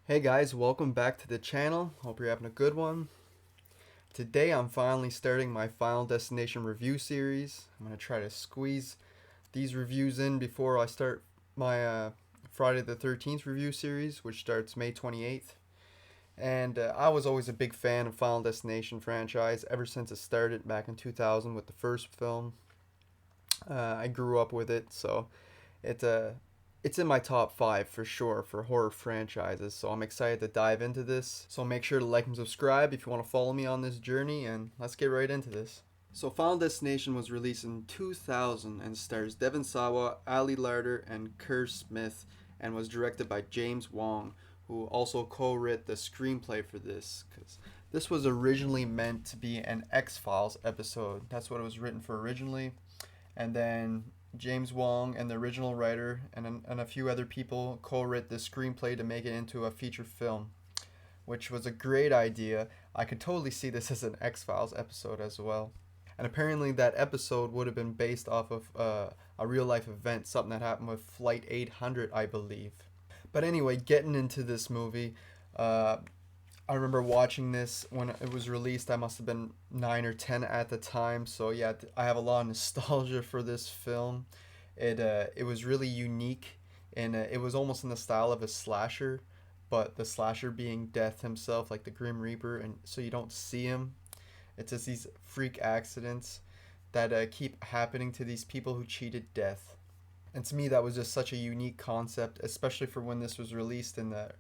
Hey guys, welcome back to the channel. Hope you're having a good one. Today I'm finally starting my Final Destination review series. I'm going to try to squeeze these reviews in before I start my Friday the 13th review series, which starts May 28th. And I was always a big fan of Final Destination franchise ever since it started back in 2000 with the first film. I grew up with it, so it it's in my top five for sure for horror franchises. So I'm excited to dive into this. So make sure to like and subscribe if you want to follow me on this journey, and let's get right into this. So Final Destination was released in 2000 and stars Devon Sawa, Ali Larter, and Kerr Smith, and was directed by James Wong, who also co-wrote the screenplay for this. Because this was originally meant to be an X-Files episode. That's what it was written for originally, and then James Wong and the original writer and a few other people co-wrote the screenplay to make it into a feature film, which was a great idea. I could totally see this as an X-Files episode as well. And apparently that episode would have been based off of a real life event, something that happened with Flight 800, I believe. But anyway, getting into this movie, I remember watching this when it was released. I must have been 9 or 10 at the time. So yeah, I have a lot of nostalgia for this film. It was really unique, and it was almost in the style of a slasher, but the slasher being Death himself, like the Grim Reaper, and so you don't see him. It's just these freak accidents that keep happening to these people who cheated death. And to me, that was just such a unique concept, especially for when this was released in the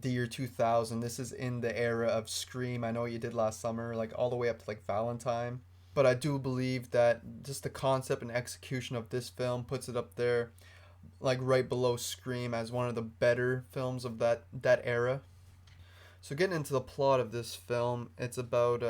year 2000. This is in the era of Scream. I know you did last summer, like all the way up to like Valentine. But I do believe that just the concept and execution of this film puts it up there, like right below Scream, as one of the better films of that era. So getting into the plot of this film, it's about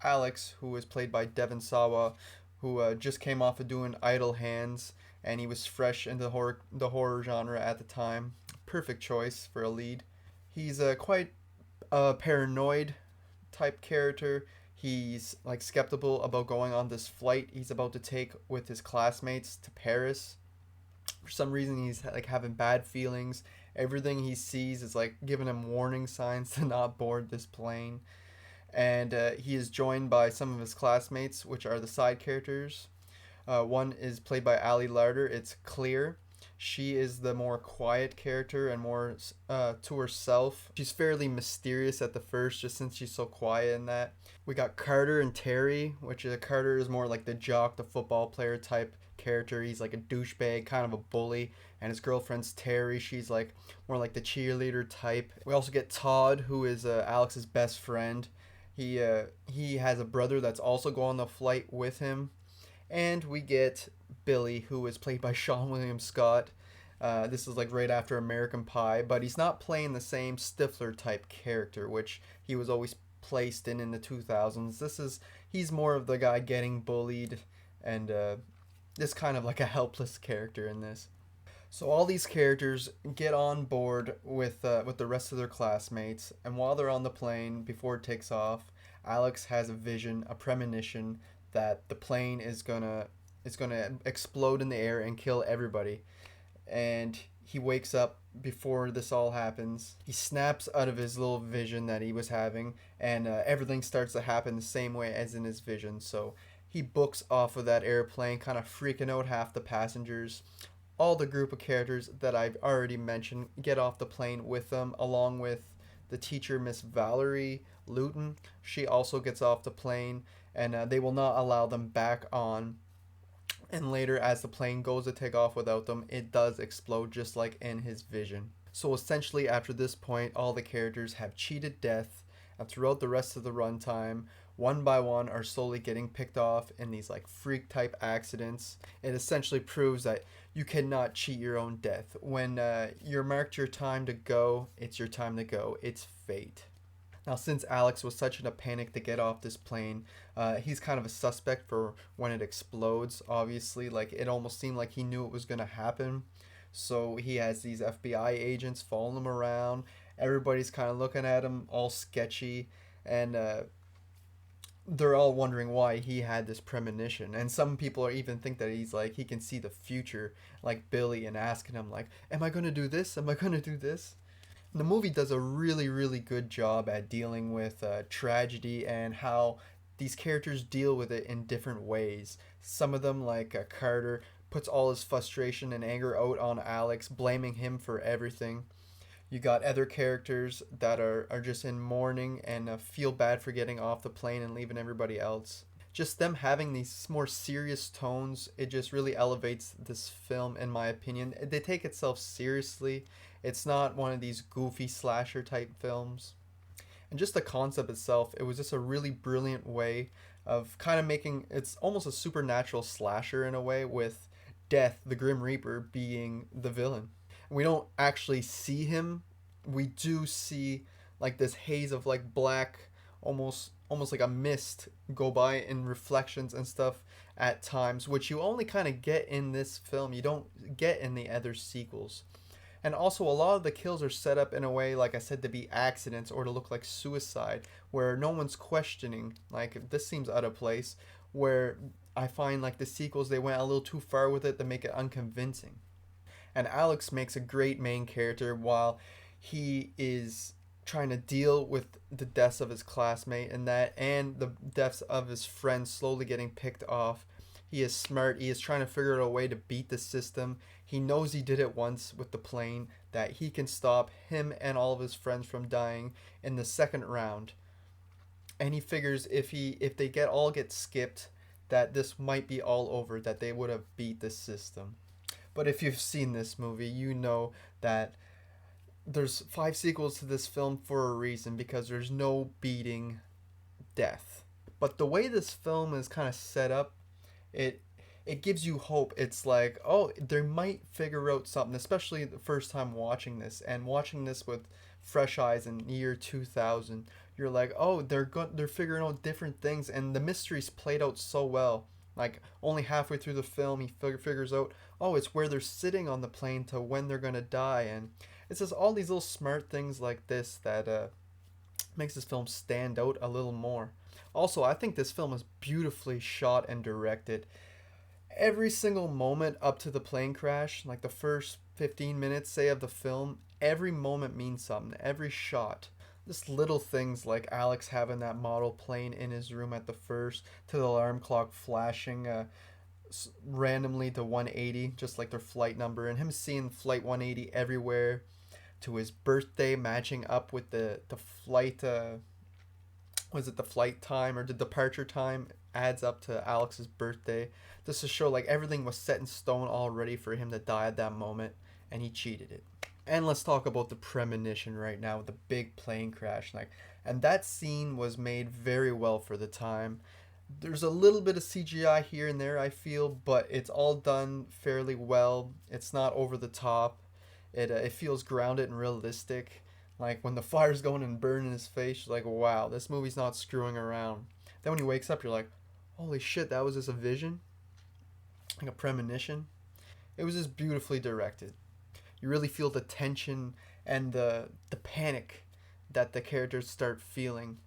Alex, who is played by Devon Sawa, who just came off of doing Idle Hands, and he was fresh into the horror genre at the time. Perfect choice for a lead. He's quite a paranoid type character. He's like skeptical about going on this flight he's about to take with his classmates to Paris. For some reason, he's like having bad feelings. Everything he sees is like giving him warning signs to not board this plane. And he is joined by some of his classmates, which are the side characters. One is played by Ali Larter. It's Clear. She is the more quiet character and more to herself. She's fairly mysterious at the first, just since she's so quiet in that. We got Carter and Terry, which is Carter is more like the jock, the football player type character. He's like a douchebag, kind of a bully. And his girlfriend's Terry. She's like more like the cheerleader type. We also get Todd, who is Alex's best friend. He has a brother that's also going on the flight with him. And we get Billy, who is played by Sean William Scott. This is like right after American Pie, but he's not playing the same Stifler type character, which he was always placed in the 2000s. He's more of the guy getting bullied, and this kind of like a helpless character in this. So all these characters get on board with the rest of their classmates, and while they're on the plane before it takes off, Alex has a vision, a premonition that the plane is gonna explode in the air and kill everybody. And he wakes up before this all happens. He snaps out of his little vision that he was having, and everything starts to happen the same way as in his vision. So he books off of that airplane, kind of freaking out half the passengers. All the group of characters that I've already mentioned get off the plane with them, along with the teacher, Miss Valerie Luton. She also gets off the plane, and they will not allow them back on. And later, as the plane goes to take off without them, it does explode just like in his vision. So essentially, after this point, all the characters have cheated death, and throughout the rest of the runtime, one by one are slowly getting picked off in these like freak type accidents. It essentially proves that you cannot cheat your own death. When you're marked your time to go, it's your time to go. It's fate. Now, since Alex was such in a panic to get off this plane, he's kind of a suspect for when it explodes, obviously. Like, it almost seemed like he knew it was going to happen. So he has these FBI agents following him around. Everybody's kind of looking at him, all sketchy. And they're all wondering why he had this premonition. And some people are even think that he's like, he can see the future, like Billy, and asking him, like, am I going to do this? Am I going to do this? The movie does a really, really good job at dealing with tragedy and how these characters deal with it in different ways. Some of them, like Carter, puts all his frustration and anger out on Alex, blaming him for everything. You got other characters that are just in mourning and feel bad for getting off the plane and leaving everybody else. Just them having these more serious tones, it just really elevates this film, in my opinion. They take itself seriously. It's not one of these goofy slasher type films. And just the concept itself, it was just a really brilliant way of kind of making it's almost a supernatural slasher in a way, with Death, the Grim Reaper, being the villain. We don't actually see him. We do see like this haze of like black, almost like a mist go by in reflections and stuff at times, which you only kind of get in this film. You don't get in the other sequels. And also, a lot of the kills are set up in a way, like I said, to be accidents or to look like suicide, where no one's questioning, like, this seems out of place. Where I find, like, the sequels, they went a little too far with it to make it unconvincing. And Alex makes a great main character while he is trying to deal with the deaths of his classmate and that, and the deaths of his friends slowly getting picked off. He is smart. He is trying to figure out a way to beat the system. He knows he did it once with the plane, that he can stop him and all of his friends from dying in the second round. And he figures if they get skipped, that this might be all over, that they would have beat the system. But if you've seen this movie, you know that there's 5 sequels to this film for a reason, because there's no beating death. But the way this film is kind of set up, it it gives you hope. It's like, oh, they might figure out something, especially the first time watching this, and watching this with fresh eyes in year 2000. You're like, oh, they're figuring out different things, and the mystery's played out so well. Like, only halfway through the film, he figures out, oh, it's where they're sitting on the plane to when they're gonna die, and it's just all these little smart things like this that makes this film stand out a little more. Also, I think this film is beautifully shot and directed. Every single moment up to the plane crash, like the first 15 minutes, say, of the film, every moment means something. Every shot. Just little things like Alex having that model plane in his room at the first, to the alarm clock flashing randomly to 180, just like their flight number, and him seeing flight 180 everywhere, to his birthday matching up with the flight was it the flight time or the departure time adds up to Alex's birthday, just to show like everything was set in stone already for him to die at that moment, and he cheated it. And let's talk about the premonition right now with the big plane crash, like, and that scene was made very well for the time. There's a little bit of CGI here and there, I feel, but it's all done fairly well. It's not over the top. It feels grounded and realistic. Like when the fire's going and burning his face, you're like, wow, this movie's not screwing around. Then when he wakes up, you're like, holy shit, that was just a vision, like a premonition. It was just beautifully directed. You really feel the tension and the panic that the characters start feeling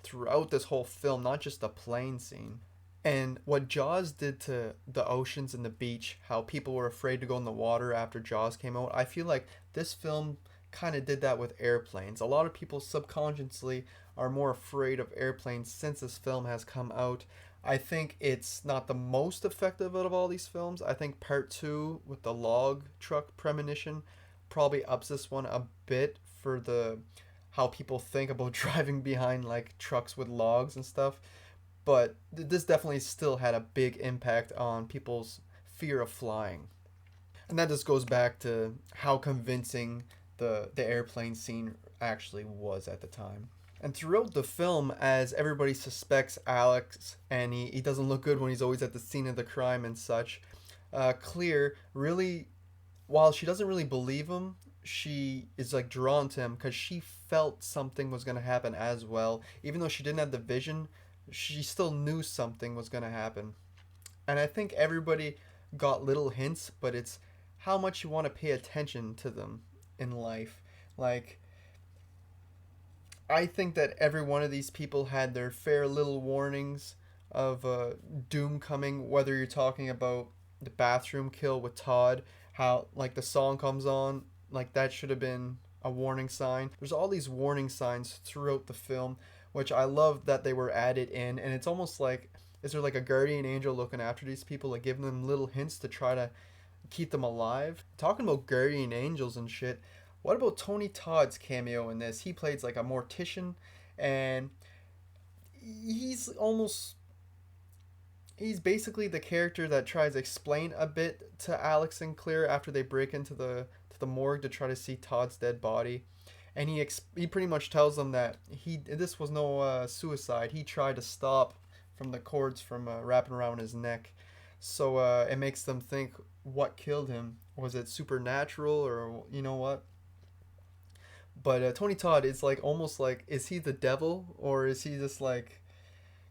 throughout this whole film, not just the plane scene. And what Jaws did to the oceans and the beach, how people were afraid to go in the water after Jaws came out, I feel like this film kind of did that with airplanes. A lot of people subconsciously are more afraid of airplanes since this film has come out. I think it's not the most effective out of all these films. I think part two with the log truck premonition probably ups this one a bit for the how people think about driving behind like trucks with logs and stuff. But this definitely still had a big impact on people's fear of flying. And that just goes back to how convincing the airplane scene actually was at the time. And throughout the film, as everybody suspects Alex, and he doesn't look good when he's always at the scene of the crime and such, Clear really, while she doesn't really believe him, she is like drawn to him because she felt something was going to happen as well. Even though she didn't have the vision, she still knew something was going to happen. And I think everybody got little hints, but it's how much you want to pay attention to them in life. Like, I think that every one of these people had their fair little warnings of doom coming, whether you're talking about the bathroom kill with Todd, how, like, the song comes on, like, that should have been a warning sign. There's all these warning signs throughout the film, which I love that they were added in, and it's almost like, is there like a guardian angel looking after these people, like giving them little hints to try to keep them alive? Talking about guardian angels and shit, what about Tony Todd's cameo in this? He plays like a mortician, and he's almost, he's basically the character that tries to explain a bit to Alex and Claire after they break into the morgue to try to see Todd's dead body, and he pretty much tells them that this was no suicide. He tried to stop from the cords from wrapping around his neck, so it makes them think, what killed him? Was it supernatural, or you know what? But Tony Todd is like almost like, is he the devil, or is he just like,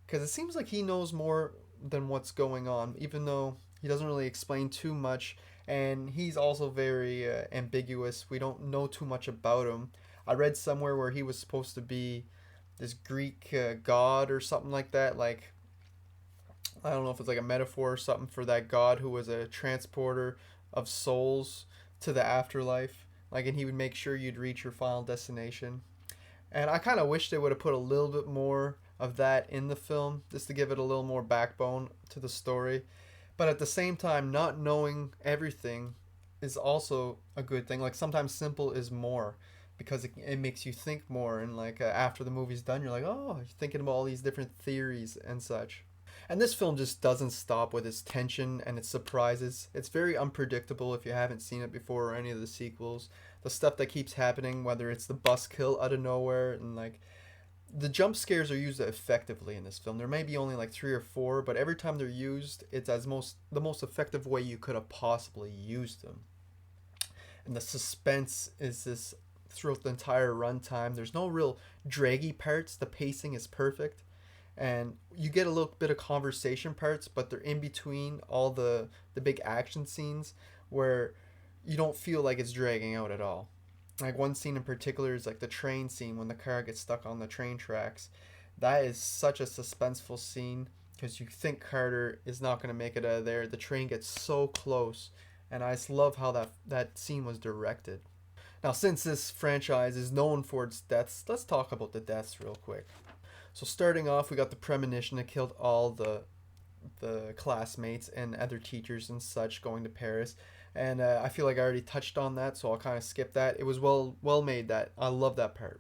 because it seems like he knows more than what's going on, even though he doesn't really explain too much, and he's also very ambiguous. We don't know too much about him. I read somewhere where he was supposed to be this Greek god or something like that. Like, I don't know if it's like a metaphor or something for that god who was a transporter of souls to the afterlife. Like, and he would make sure you'd reach your final destination. And I kind of wish they would have put a little bit more of that in the film, just to give it a little more backbone to the story. But at the same time, not knowing everything is also a good thing. Like, sometimes simple is more, because it makes you think more. And like after the movie's done, you're like, oh, you're thinking about all these different theories and such. And this film just doesn't stop with its tension and its surprises. It's very unpredictable if you haven't seen it before, or any of the sequels. The stuff that keeps happening, whether it's the bus kill out of nowhere, and like the jump scares are used effectively in this film. There may be only like 3 or 4, but every time they're used, it's as the most effective way you could have possibly used them. And the suspense is this throughout the entire runtime. There's no real draggy parts. The pacing is perfect, and you get a little bit of conversation parts, but they're in between all the big action scenes, where you don't feel like it's dragging out at all. Like, one scene in particular is like the train scene when the car gets stuck on the train tracks. That is such a suspenseful scene, because you think Carter is not going to make it out of there. The train gets so close, and I just love how that scene was directed. Now, since this franchise is known for its deaths, let's talk about the deaths real quick. So starting off, we got the premonition that killed all the classmates and other teachers and such going to Paris. And I feel like I already touched on that, so I'll kind of skip that. It was well made. That I love that part.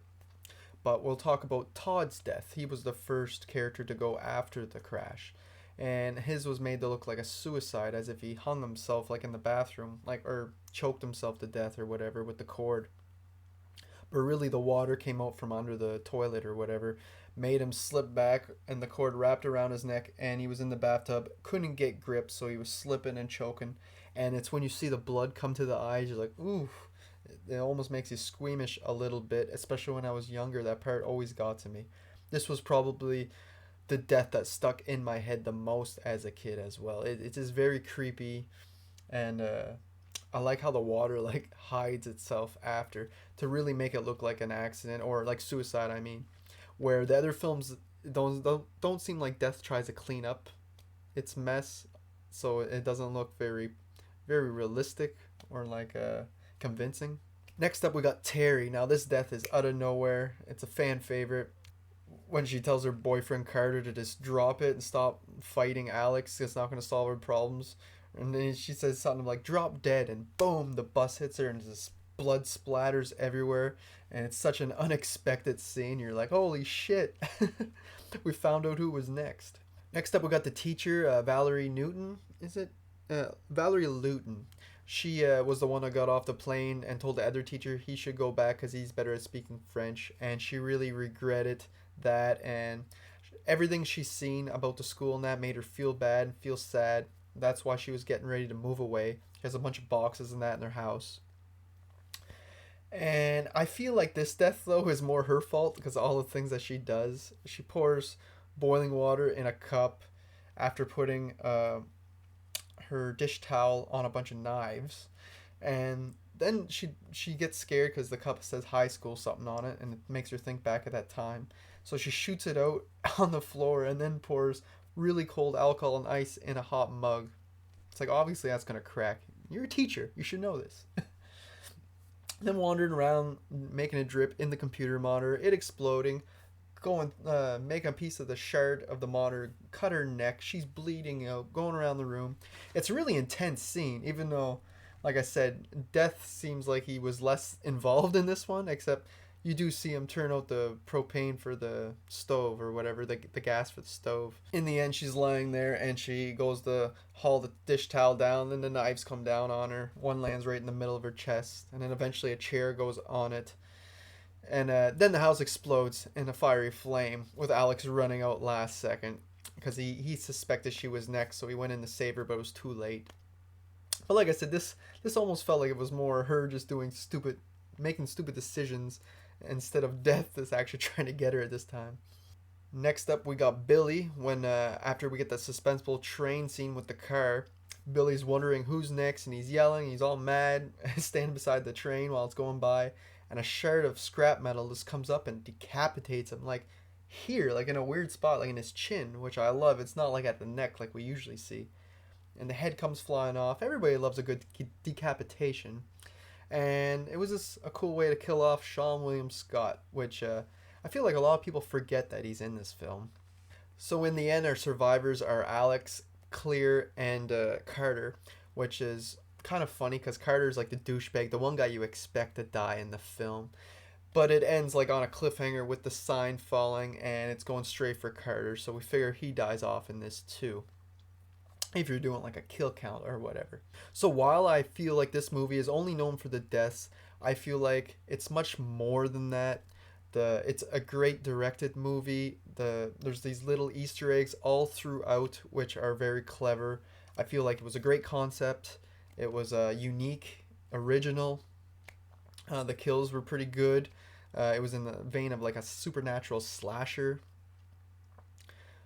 But we'll talk about Todd's death. He was the first character to go after the crash, and his was made to look like a suicide, as if he hung himself like in the bathroom, like, or choked himself to death or whatever with the cord. But really, the water came out from under the toilet or whatever, made him slip back, and the cord wrapped around his neck, and he was in the bathtub, couldn't get grip, so he was slipping and choking. And it's when you see the blood come to the eyes, you're like, ooh, it almost makes you squeamish a little bit, especially when I was younger. That part always got to me. This was probably the death that stuck in my head the most as a kid as well. It is very creepy, and I like how the water like hides itself after to really make it look like an accident, or like suicide, I mean. Where the other films don't seem like death tries to clean up its mess, so it doesn't look very realistic, or like convincing. Next up, we got Terry. Now, this death is out of nowhere. It's a fan favorite. When she tells her boyfriend Carter to just drop it and stop fighting Alex, it's not going to solve her problems. And then she says something like, drop dead, and boom, the bus hits her, and just blood splatters everywhere. And it's such an unexpected scene. You're like, holy shit. We found out who was next. Next up, we got the teacher, Valerie Newton. Is it? Valerie Luton. She was the one that got off the plane and told the other teacher he should go back because he's better at speaking French. And she really regretted that. And everything she's seen about the school and that made her feel bad and feel sad. That's why she was getting ready to move away. She has a bunch of boxes and that in their house. And I feel like this death, though, is more her fault because of all the things that she does. She pours boiling water in a cup after putting her dish towel on a bunch of knives. And then she gets scared because the cup says high school something on it, and it makes her think back at that time. So she shoots it out on the floor and then pours really cold alcohol and ice in a hot mug. It's like, obviously that's going to crack. You're a teacher. You should know this. Then wandering around, making a drip in the computer monitor, it exploding, going, making a piece of the shard of the monitor, cut her neck. She's bleeding out, going around the room. It's a really intense scene, even though, like I said, Death seems like he was less involved in this one, except you do see him turn out the propane for the stove or whatever, the gas for the stove. In the end, she's lying there and she goes to haul the dish towel down, and the knives come down on her. One lands right in the middle of her chest, and then eventually a chair goes on it. And then the house explodes in a fiery flame with Alex running out last second because he suspected she was next, so he went in to save her, but it was too late. But like I said, this almost felt like it was more her just making stupid decisions instead of Death that's actually trying to get her at this time. Next up, we got Billy. When after we get the suspenseful train scene with the car, Billy's wondering who's next, and he's yelling. He's all mad, standing beside the train while it's going by, and a shard of scrap metal just comes up and decapitates him, like here, like in a weird spot, like in his chin, which I love. It's not like at the neck like we usually see. And the head comes flying off. Everybody loves a good decapitation. And it was just a cool way to kill off Sean William Scott, which I feel like a lot of people forget that he's in this film. So in the end, our survivors are Alex, Clear, and Carter, which is kind of funny because Carter's like the douchebag, the one guy you expect to die in the film. But it ends like on a cliffhanger with the sign falling, and it's going straight for Carter, so we figure he dies off in this too, if you're doing like a kill count or whatever. So while I feel like this movie is only known for the deaths, I feel like it's much more than that. It's a great directed movie. There's these little Easter eggs all throughout which are very clever. I feel like it was a great concept. It was unique, original. The kills were pretty good. It was in the vein of like a supernatural slasher.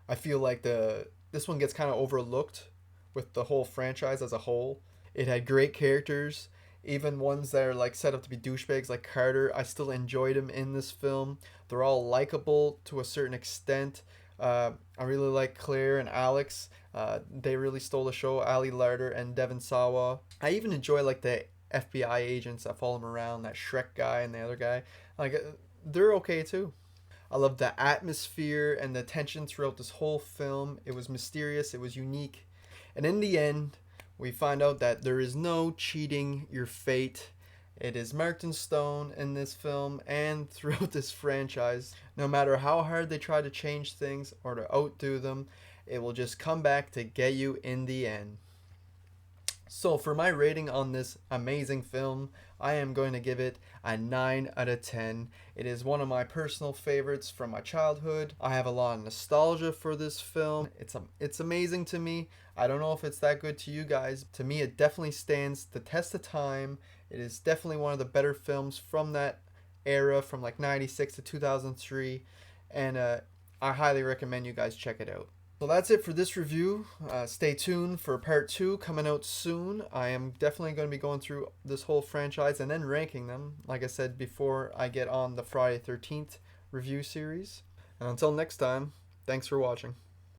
I feel like this one gets kind of overlooked with the whole franchise as a whole. It had great characters, even ones that are like set up to be douchebags like Carter. I still enjoyed him in this film. They're all likable to a certain extent. I really like Claire and Alex. They really stole the show. Ali Larder and Devon Sawa. I even enjoy like the FBI agents that follow him around. That Shrek guy and the other guy. Like they're okay too. I love the atmosphere and the tension throughout this whole film. It was mysterious, it was unique. And in the end, we find out that there is no cheating your fate. It is marked in stone in this film and throughout this franchise. No matter how hard they try to change things or to outdo them, it will just come back to get you in the end. So for my rating on this amazing film, I am going to give it a 9 out of 10. It is one of my personal favorites from my childhood. I have a lot of nostalgia for this film. It's amazing to me. I don't know if it's that good to you guys. To me, it definitely stands the test of time. It is definitely one of the better films from that era, from like 96 to 2003. And I highly recommend you guys check it out. So that's it for this review. Stay tuned for part 2 coming out soon. I am definitely going to be going through this whole franchise and then ranking them, like I said before I get on the Friday 13th review series. And until next time, thanks for watching.